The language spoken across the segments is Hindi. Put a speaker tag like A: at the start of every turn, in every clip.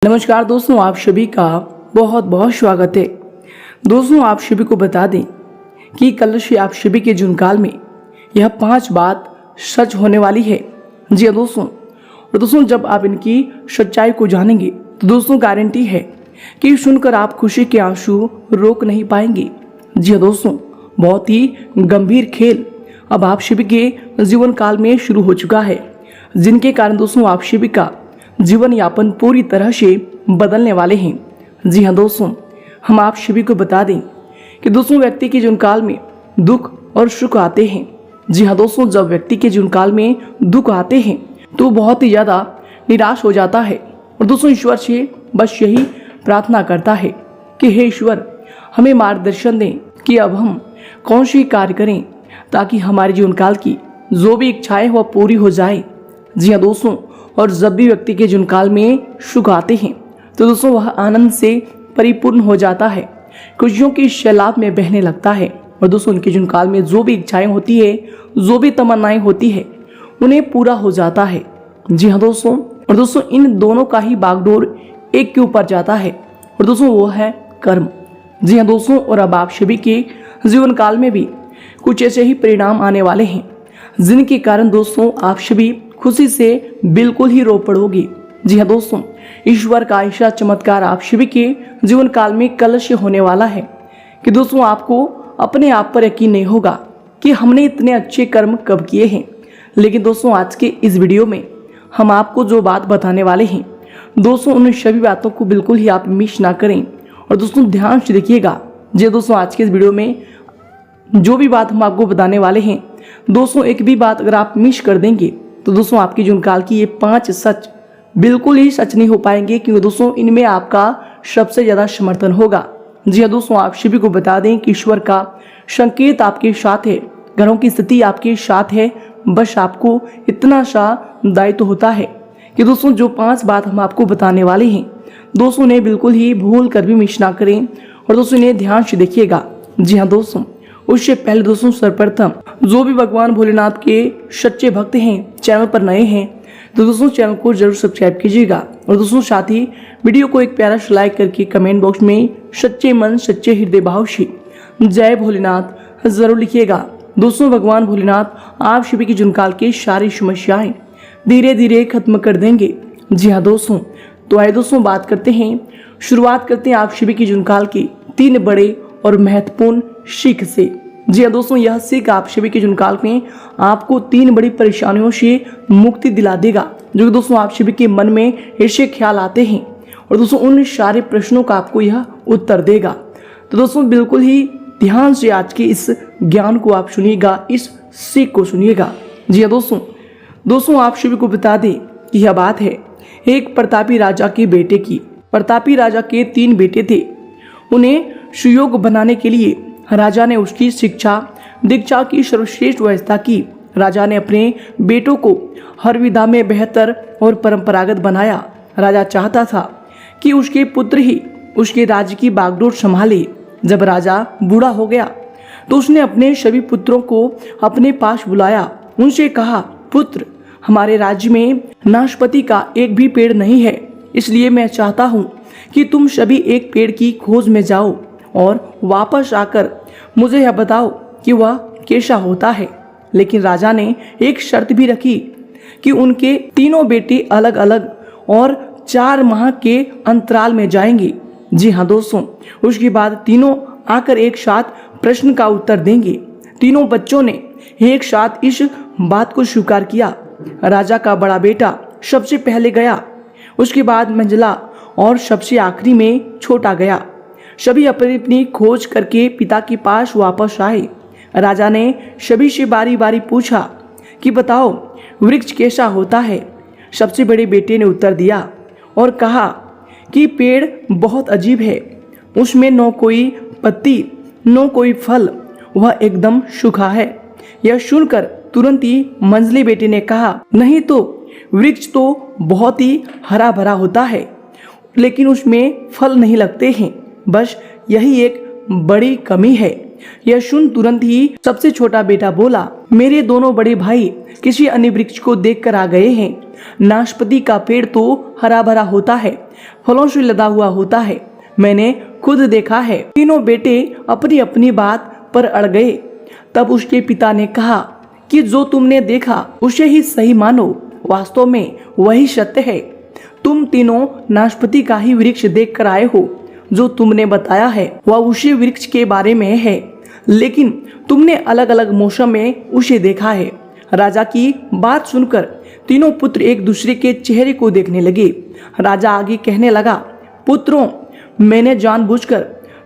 A: नमस्कार दोस्तों, आप सभी का बहुत बहुत स्वागत है। दोस्तों, आप सभी को बता दें कि कल से आप सभी के जुनकाल में यह 5 बात सच होने वाली है। जी हाँ दोस्तों, और दोस्तों जब आप इनकी सच्चाई को जानेंगे तो दोस्तों गारंटी है कि सुनकर आप खुशी के आंसू रोक नहीं पाएंगे। जी हाँ दोस्तों, बहुत ही गंभीर खेल अब आप सभी के जीवन काल में शुरू हो चुका है, जिनके कारण दोस्तों आप सभी का जीवन यापन पूरी तरह से बदलने वाले हैं। जी हाँ दोस्तों, हम आप सभी को बता दें कि दोस्तों व्यक्ति के जीवन काल में दुख और सुख आते हैं। जी हाँ दोस्तों, जब व्यक्ति के जीवन काल में दुख आते हैं तो बहुत ही ज़्यादा निराश हो जाता है और दोस्तों ईश्वर से बस यही प्रार्थना करता है कि हे ईश्वर, हमें मार्गदर्शन दें कि अब हम कौन सी कार्य करें ताकि हमारे जीवन काल की जो भी इच्छाएं वह पूरी हो जाए। जी हाँ दोस्तों, और जब भी व्यक्ति के जीवन काल में सुख आते हैं तो दोस्तों वह आनंद से परिपूर्ण हो जाता है, खुशियों की सैलाब में बहने लगता है और दोस्तों उनके जीवन काल में जो भी इच्छाएं होती है, जो भी तमन्नाएं होती है, उन्हें पूरा हो जाता है। जी हाँ दोस्तों, और दोस्तों इन दोनों का ही बागडोर एक के ऊपर जाता है और दोस्तों वो है कर्म। जी हाँ दोस्तों, और अब आप सभी के जीवन काल में भी कुछ ऐसे ही परिणाम आने वाले हैं जिनके कारण दोस्तों आप सभी खुशी से बिल्कुल ही रो पड़ोगे। जी हाँ दोस्तों, ईश्वर का ऐसा चमत्कार आप सभी के जीवन काल में कल से होने वाला है कि दोस्तों आपको अपने आप पर यकीन नहीं होगा कि हमने इतने अच्छे कर्म कब किए हैं। लेकिन दोस्तों आज के इस वीडियो में हम आपको जो बात बताने वाले हैं दोस्तों, उन सभी बातों को बिल्कुल ही आप मिस ना करें और दोस्तों ध्यान से देखिएगा। जी दोस्तों, आज के इस वीडियो में जो भी बात हम आपको बताने वाले हैं दोस्तों, एक भी बात अगर आप मिस कर देंगे तो दोस्तों आपकी जीवन काल की ये 5 सच बिल्कुल ही सच नहीं हो पाएंगे, क्योंकि दोस्तों इनमें आपका सबसे ज्यादा समर्थन होगा। जी हाँ दोस्तों, आप सभी को बता दें कि ईश्वर का संकेत आपके साथ है, ग्रहों की स्थिति आपके साथ है। बस आपको इतना सा दायित्व होता है कि दोस्तों जो 5 बात हम आपको बताने वाले हैं दोस्तों ने बिल्कुल ही भूल कर भी मिस ना करें और दोस्तों इन्हें ध्यान से देखिएगा। जी हाँ दोस्तों, उससे पहले दोस्तों सर्वप्रथम जो भी भगवान भोलेनाथ के सच्चे भक्त हैं, चैनल पर नए हैं तो दोस्तों चैनल को जरूर सब्सक्राइब कीजिएगा और दोस्तों साथ ही वीडियो को एक प्यारा सा लाइक करके कमेंट बॉक्स में सच्चे मन सच्चे हृदय भाव से जय भोलेनाथ जरूर लिखिएगा। दोस्तों भगवान भोलेनाथ आप सभी की जुनकाल की सारी समस्याएं धीरे धीरे खत्म कर देंगे। जी हाँ दोस्तों, तो आइए दोस्तों शुरुआत करते हैं आप सभी की जुनकाल की 3 बड़े और महत्वपूर्ण सीख से। जी हाँ दोस्तों, यह सीख आप सभी के जुनकाल में आपको 3 बड़ी परेशानियों से मुक्ति दिला देगा, जो कि दोस्तों आप सभी के मन में ऐसे ख्याल आते हैं और दोस्तों उन सारे प्रश्नों का आपको यह उत्तर देगा। तो दोस्तों बिल्कुल ही ध्यान से आज के इस ज्ञान को आप सुनिएगा, इस सीख को सुनिएगा। जी हाँ दोस्तों आप सभी को बता दें कि यह बात है एक प्रतापी राजा के बेटे की। प्रतापी राजा के 3 बेटे थे। उन्हें सुयोग बनाने के लिए राजा ने उसकी शिक्षा दीक्षा की सर्वश्रेष्ठ व्यवस्था की। राजा ने अपने बेटों को हर विधा में बेहतर और परंपरागत बनाया। राजा चाहता था कि उसके पुत्र ही उसके राज्य की बागडोर संभाले। जब राजा बूढ़ा हो गया तो उसने अपने सभी पुत्रों को अपने पास बुलाया। उनसे कहा, पुत्र, हमारे राज्य में नाशपाती का एक भी पेड़ नहीं है, इसलिए मैं चाहता हूँ कि तुम सभी एक पेड़ की खोज में जाओ और वापस आकर मुझे यह बताओ कि वह कैसा होता है। लेकिन राजा ने एक शर्त भी रखी कि उनके 3 बेटे अलग अलग और 4 माह के अंतराल में जाएंगे। जी हाँ दोस्तों, उसके बाद तीनों आकर एक साथ प्रश्न का उत्तर देंगे। 3 बच्चों ने एक साथ इस बात को स्वीकार किया। राजा का बड़ा बेटा सबसे पहले गया, उसके बाद मंझला और सबसे आखिरी में छोटा गया। सभी अपनी अपनी खोज करके पिता के पास वापस आए। राजा ने सभी से बारी बारी पूछा कि बताओ वृक्ष कैसा होता है। सबसे बड़े बेटे ने उत्तर दिया और कहा कि पेड़ बहुत अजीब है, उसमें न कोई पत्ती न कोई फल, वह एकदम सूखा है। यह सुनकर तुरंत ही मंझले बेटे ने कहा, नहीं तो वृक्ष तो बहुत ही हरा भरा होता है, लेकिन उसमें फल नहीं लगते हैं, बस यही एक बड़ी कमी है। यह सुन तुरंत ही सबसे छोटा बेटा बोला, मेरे दोनों बड़े भाई किसी अन्य वृक्ष को देखकर आ गए हैं, नाशपाती का पेड़ तो हरा भरा होता है, फलों से लदा हुआ होता है। मैंने खुद देखा है। तीनों बेटे अपनी अपनी बात पर अड़ गए। तब उसके पिता ने कहा कि जो तुमने देखा उसे ही सही मानो, वास्तव में वही सत्य है। तुम तीनों नाशपाती का ही वृक्ष देख कर आए हो। जो तुमने बताया है वह उसी वृक्ष के बारे में है, लेकिन तुमने अलग अलग मौसम में उसे देखा है। राजा की बात सुनकर तीनों पुत्र एक दूसरे के चेहरे को देखने लगे। राजा आगे कहने लगा, पुत्रों, मैंने जानबूझकर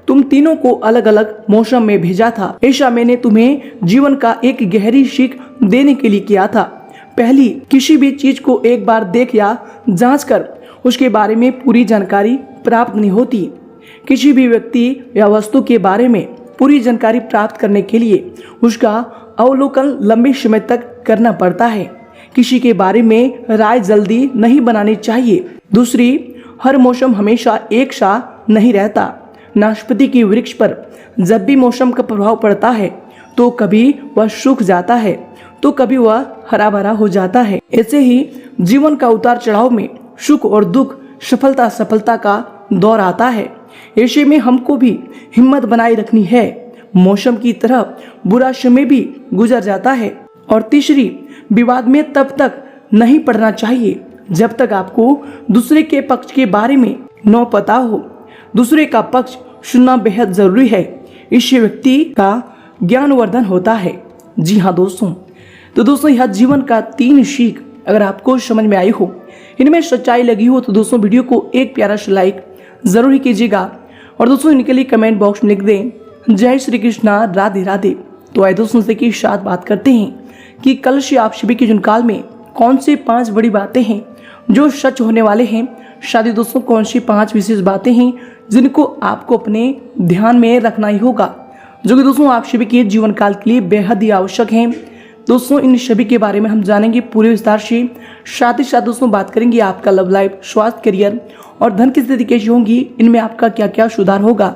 A: तुम तीनों को अलग अलग मौसम में भेजा था। ऐसा मैंने तुम्हें जीवन का एक गहरी सीख देने के लिए किया था। पहली, किसी भी चीज को एक बार देख या जांच कर उसके बारे में पूरी जानकारी प्राप्त नहीं होती। किसी भी व्यक्ति या वस्तु के बारे में पूरी जानकारी प्राप्त करने के लिए उसका अवलोकन लंबे समय तक करना पड़ता है। किसी के बारे में राय जल्दी नहीं बनानी चाहिए। दूसरी, हर मौसम हमेशा एक सा नहीं रहता। नाशपाती के वृक्ष पर जब भी मौसम का प्रभाव पड़ता है तो कभी वह सूख जाता है तो कभी वह हरा भरा हो जाता है। ऐसे ही जीवन का उतार चढ़ाव में सुख और दुख, सफलता असफलता का दौर आता है। ऐसे में हमको भी हिम्मत बनाए रखनी है। मौसम की तरह बुरा समय भी गुजर जाता है। और तीसरी, विवाद में तब तक नहीं पड़ना चाहिए जब तक आपको दूसरे के पक्ष के बारे में न पता हो। दूसरे का पक्ष सुनना बेहद जरूरी है। इससे व्यक्ति का ज्ञानवर्धन होता है। जी हाँ दोस्तों, तो दोस्तों यह जीवन का 3 सीख अगर आपको समझ में आई हो, इनमें सच्चाई लगी हो, तो दोस्तों वीडियो को एक प्यारा सा लाइक जरूर ही कीजिएगा। और दोस्तों इनके लिए कमेंट बॉक्स में लिख दें, जय श्री कृष्णा, राधे राधे। तो आइए दोस्तों से की साथ बात करते हैं कि कल से आप सभी के जुनकाल में कौन से 5 बड़ी बातें हैं जो सच होने वाले हैं। शादी दोस्तों कौन सी 5 विशेष बातें हैं जिनको आपको अपने ध्यान में रखना ही होगा, जो कि दोस्तों आप सभी के जीवन काल के लिए बेहद ही आवश्यक हैं। दोस्तों इन सभी के बारे में हम जानेंगे पूरे विस्तार से। साथ ही साथ दोस्तों बात करेंगे आपका लव लाइफ, स्वास्थ्य, करियर और धन की स्थिति कैसी होंगी, इनमें आपका क्या क्या सुधार होगा,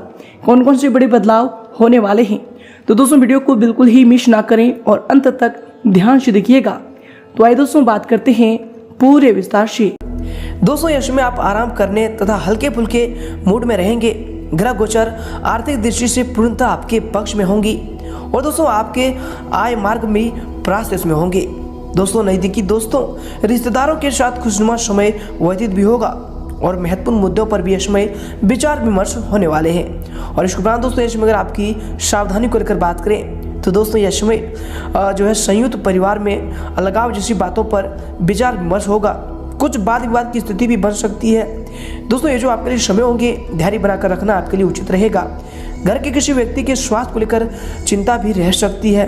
A: कौन कौन से बड़े बदलाव होने वाले हैं। तो दोस्तों वीडियो को बिल्कुल ही मिस ना करें और अंत तक ध्यान से देखिएगा। तो आइए दोस्तों बात करते हैं पूरे विस्तार से।
B: दोस्तों यश में आप आराम करने तथा हल्के फुल्के मूड में रहेंगे। ग्रह गोचर आर्थिक दृष्टि से पूर्णतः आपके पक्ष में होंगी और दोस्तों आपके आय मार्ग में प्राशेष में होंगे। दोस्तों नजदीकी दोस्तों, रिश्तेदारों के साथ खुशनुमा समय व्यतीत भी होगा और महत्वपूर्ण मुद्दों पर भी इसमें विचार विमर्श होने वाले हैं। और इसके उपरांत दोस्तों इसमें अगर आपकी सावधानी को लेकर बात करें तो दोस्तों यश में जो है संयुक्त परिवार में अलगाव जैसी बातों पर विचार विमर्श होगा। कुछ वाद विवाद की स्थिति भी बन सकती है। दोस्तों ये जो आपके लिए समय होंगे धैर्य बनाकर रखना आपके लिए उचित रहेगा। घर के किसी व्यक्ति के स्वास्थ्य को लेकर चिंता भी रह सकती है।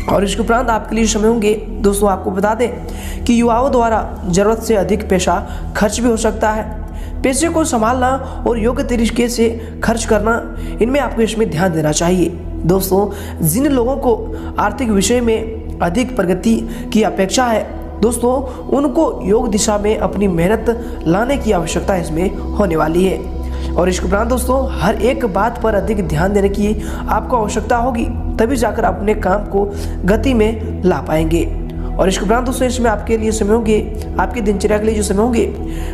B: और इसके उपरांत आपके लिए समय होंगे दोस्तों आपको बता दें कि युवाओं द्वारा जरूरत से अधिक पैसा खर्च भी हो सकता है। पैसे को संभालना और योग्य तरीके से खर्च करना, इनमें आपको इसमें ध्यान देना चाहिए। दोस्तों जिन लोगों को आर्थिक विषय में अधिक प्रगति की अपेक्षा है दोस्तों उनको योग दिशा में अपनी मेहनत लाने की आवश्यकता इसमें होने वाली है। और इसके उपरांत दोस्तों हर एक बात पर अधिक ध्यान देने की आपको आवश्यकता होगी, तभी जाकर आप अपने काम को गति में ला पाएंगे। और इसके उपरांत दोस्तों इसमें आपके लिए समय होंगे, आपकी दिनचर्या के लिए जो समय होंगे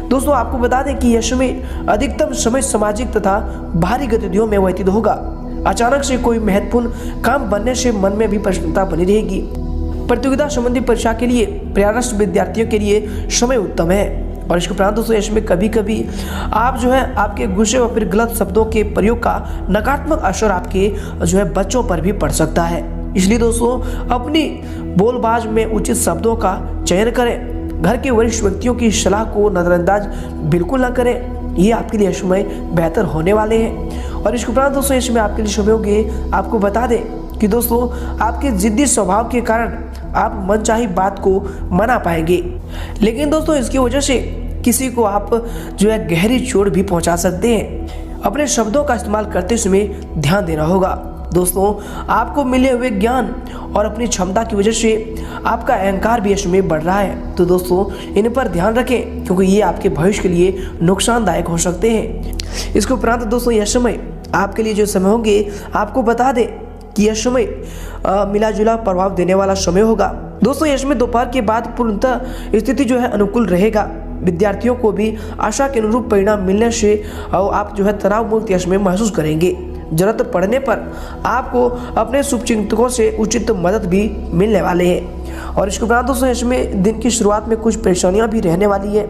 B: दोस्तों आपको बता दें कि यह समय अधिकतम समय सामाजिक तथा बाहरी गतिविधियों में व्यतीत होगा। अचानक से कोई महत्वपूर्ण काम बनने से मन में भी प्रसन्नता बनी रहेगी। प्रतियोगिता संबंधी परीक्षा के लिए प्रयासरत विद्यार्थियों के लिए समय उत्तम है। और इसके उपरांत दोस्तों इसमें कभी कभी आप जो है आपके गुस्से व फिर गलत शब्दों के प्रयोग का नकारात्मक असर आपके जो है बच्चों पर भी पड़ सकता है। इसलिए दोस्तों अपनी बोलबाज में उचित शब्दों का चयन करें। घर के वरिष्ठ व्यक्तियों की सलाह को नजरअंदाज बिल्कुल ना करें, ये आपके लिए समय बेहतर होने वाले हैं। और इसके उपरांत दोस्तों इसमें आपके लिए शुभ होंगे, आपको बता दें कि दोस्तों आपके जिद्दी स्वभाव के कारण आप मनचाही बात को मना पाएंगे, लेकिन दोस्तों इसकी वजह से किसी को आप जो है गहरी चोट भी पहुंचा सकते हैं। अपने शब्दों का इस्तेमाल करते समय ध्यान देना होगा। दोस्तों आपको मिले हुए ज्ञान और अपनी क्षमता की वजह से आपका अहंकार भी इसमें बढ़ रहा है, तो दोस्तों इन पर ध्यान रखें क्योंकि ये आपके भविष्य के लिए नुकसानदायक हो सकते हैं। इसके उपरांत दोस्तों यह समय आपके लिए जो समय होंगे आपको बता दें कि यह समय मिला जुला प्रभाव देने वाला समय होगा। दोस्तों यश में दोपहर के बाद पूर्णतः स्थिति जो है अनुकूल रहेगा। विद्यार्थियों को भी आशा के अनुरूप परिणाम मिलने से आप जो है तनाव मुक्त यश में महसूस करेंगे। जरूरत पड़ने पर आपको अपने शुभचिंतकों से उचित मदद भी मिलने वाले हैं। और इसके उपरांत दोस्तों इसमें दिन की शुरुआत में कुछ परेशानियां भी रहने वाली है,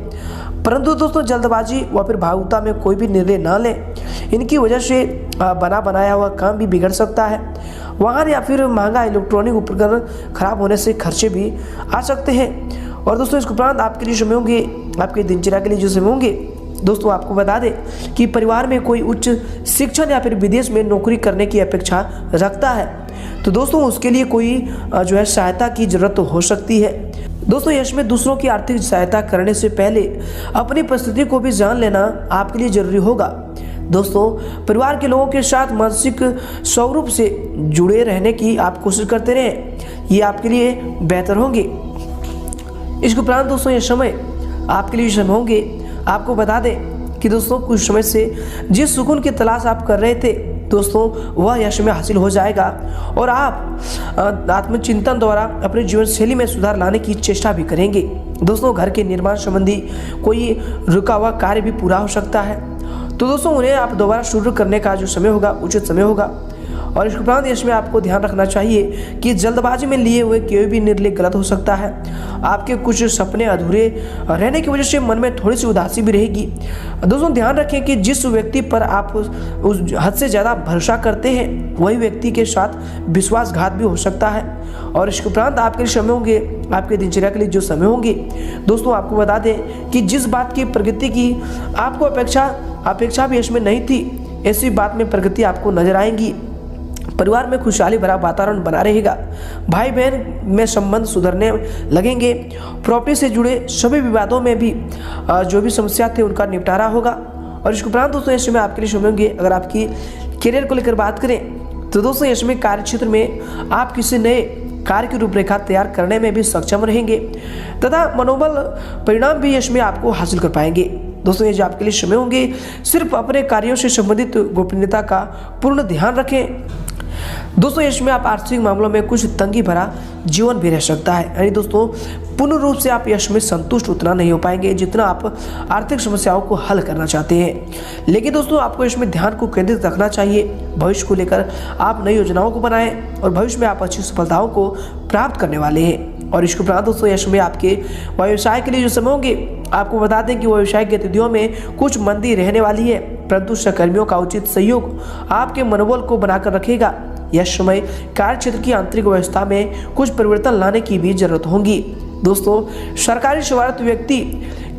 B: परंतु दोस्तों जल्दबाजी व फिर भावुकता में कोई भी निर्णय ना लें। इनकी वजह से बना बनाया हुआ काम भी बिगड़ सकता है। वाहन या फिर महंगा इलेक्ट्रॉनिक उपकरण खराब होने से खर्चे भी आ सकते हैं। और दोस्तों इसके उपरांत आपके लिए समय होंगे, आपके दिनचर्या के लिए जो समय होंगे, दोस्तों आपको बता दें कि परिवार में कोई उच्च शिक्षण या फिर विदेश में नौकरी करने की अपेक्षा रखता है, तो दोस्तों उसके लिए कोई जो है सहायता की जरूरत हो सकती है। दोस्तों यश में दूसरों की आर्थिक सहायता करने से पहले अपनी परिस्थिति को भी जान लेना आपके लिए जरूरी होगा। दोस्तों परिवार के लोगों के साथ मानसिक स्वरूप से जुड़े रहने की आप कोशिश करते रहें, ये आपके लिए बेहतर होंगे। इसके उपरांत दोस्तों ये समय आपके लिए समय होंगे, आपको बता दें कि दोस्तों कुछ समय से जिस सुकून की तलाश आप कर रहे थे दोस्तों वह यश में हासिल हो जाएगा और आप आत्मचिंतन द्वारा अपने जीवन शैली में सुधार लाने की चेष्टा भी करेंगे। दोस्तों घर के निर्माण संबंधी कोई रुका हुआ कार्य भी पूरा हो सकता है, तो दोस्तों उन्हें आप दोबारा शुरू करने का जो समय होगा उचित समय होगा। और इसके उपरांत इसमें आपको ध्यान रखना चाहिए कि जल्दबाजी में लिए हुए कोई भी निर्णय गलत हो सकता है। आपके कुछ सपने अधूरे रहने की वजह से मन में थोड़ी सी उदासी भी रहेगी। दोस्तों ध्यान रखें कि जिस व्यक्ति पर आप उस हद से ज़्यादा भरोसा करते हैं वही व्यक्ति के साथ विश्वासघात भी हो सकता है। और इसके उपरांत आपके लिए समय होंगे, आपके दिनचर्या के लिए जो समय होंगे, दोस्तों आपको बता दें कि जिस बात की प्रगति की आपको अपेक्षा भी इसमें नहीं थी, ऐसी बात में प्रगति आपको नजर आएंगी। परिवार में खुशहाली भरा वातावरण बना रहेगा। भाई बहन में संबंध सुधरने लगेंगे। प्रॉपर्टी से जुड़े सभी विवादों में भी जो भी समस्या थे उनका निपटारा होगा। और इसके उपरांत दोस्तों इसमें आपके लिए समय होंगे। अगर आपकी करियर को लेकर बात करें तो दोस्तों इसमें कार्य क्षेत्र में आप किसी नए कार्य की रूपरेखा तैयार करने में भी सक्षम रहेंगे तथा मनोबल परिणाम भी इसमें आपको हासिल कर पाएंगे। दोस्तों ये जो आपके लिए समय होंगे, सिर्फ अपने कार्यों से संबंधित गोपनीयता का पूर्ण ध्यान रखें। दोस्तों इसमें आप आर्थिक मामलों में कुछ तंगी भरा जीवन भी रह सकता है, यानी दोस्तों पूर्ण रूप से आप यश में संतुष्ट उतना नहीं हो पाएंगे जितना आप आर्थिक समस्याओं को हल करना चाहते हैं। लेकिन दोस्तों आपको इसमें ध्यान को केंद्रित रखना चाहिए। भविष्य को लेकर आप नई योजनाओं को बनाएं और भविष्य में आप अच्छी सफलताओं को प्राप्त करने वाले हैं। और इसके उपरांत दोस्तों यश में आपके व्यवसाय के लिए जो समय होंगे, आपको बता दें कि व्यवसाय गतिविधियों में कुछ मंदी रहने वाली है, परंतु सहकर्मियों का उचित सहयोग आपके मनोबल को बनाकर रखेगा। यह समय कार्य क्षेत्र की आंतरिक व्यवस्था में कुछ परिवर्तन लाने की भी जरूरत होगी। दोस्तों सरकारी सेवारत व्यक्ति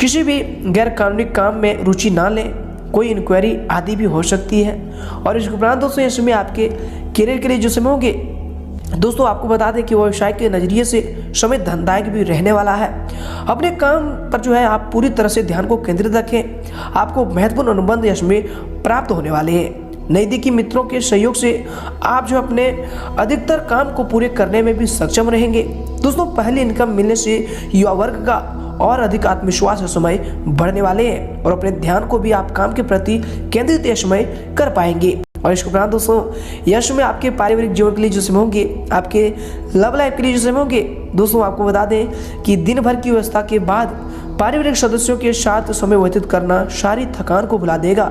B: किसी भी गैर कानूनी काम में रुचि ना लें, कोई इंक्वायरी आदि भी हो सकती है। और इसके उपरांत दोस्तों इस समय आपके करियर के लिए जो समय होंगे, दोस्तों आपको बता दें कि व्यवसाय के नजरिए से समय धनदायक भी रहने वाला है। अपने काम पर जो है आप पूरी तरह से ध्यान को केंद्रित रखें, आपको महत्वपूर्ण अनुबंध यश में प्राप्त होने वाले हैं। नज़दीकी मित्रों के सहयोग से आप जो अपने अधिकतर काम को पूरे करने में भी सक्षम रहेंगे। दोस्तों पहली इनकम मिलने से युवा वर्ग का और अधिक आत्मविश्वास समय बढ़ने वाले हैं और अपने ध्यान को भी आप काम के प्रति केंद्रित यह समय कर पाएंगे। और इसके उपरांत दोस्तों यश में आपके पारिवारिक जीवन के लिए जो समय होंगे, आपके लव लाइफ के लिए जो समय होंगे, दोस्तों आपको बता दें कि दिन भर की व्यवस्था के बाद पारिवारिक सदस्यों के साथ समय व्यतीत करना सारी थकान को भुला देगा,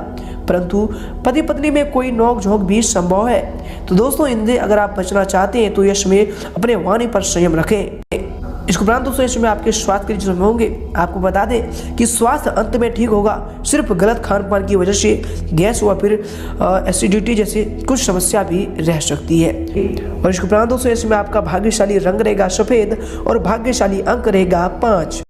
B: परंतु पति पत्नी में कोई नोक झोंक भी संभव है। तो दोस्तों इनसे अगर आप बचना चाहते हैं तो यश में अपने वाणी पर संयम रखें। इसके उपरांत दोस्तों इसमें आपके स्वास्थ्य के लिए होंगे, आपको बता दें कि स्वास्थ्य अंत में ठीक होगा, सिर्फ गलत खान पान की वजह से गैस व फिर एसिडिटी जैसी कुछ समस्या भी रह सकती है। और इसके उपरांत दोस्तों इसमें आपका भाग्यशाली रंग रहेगा सफेद और भाग्यशाली अंक रहेगा 5।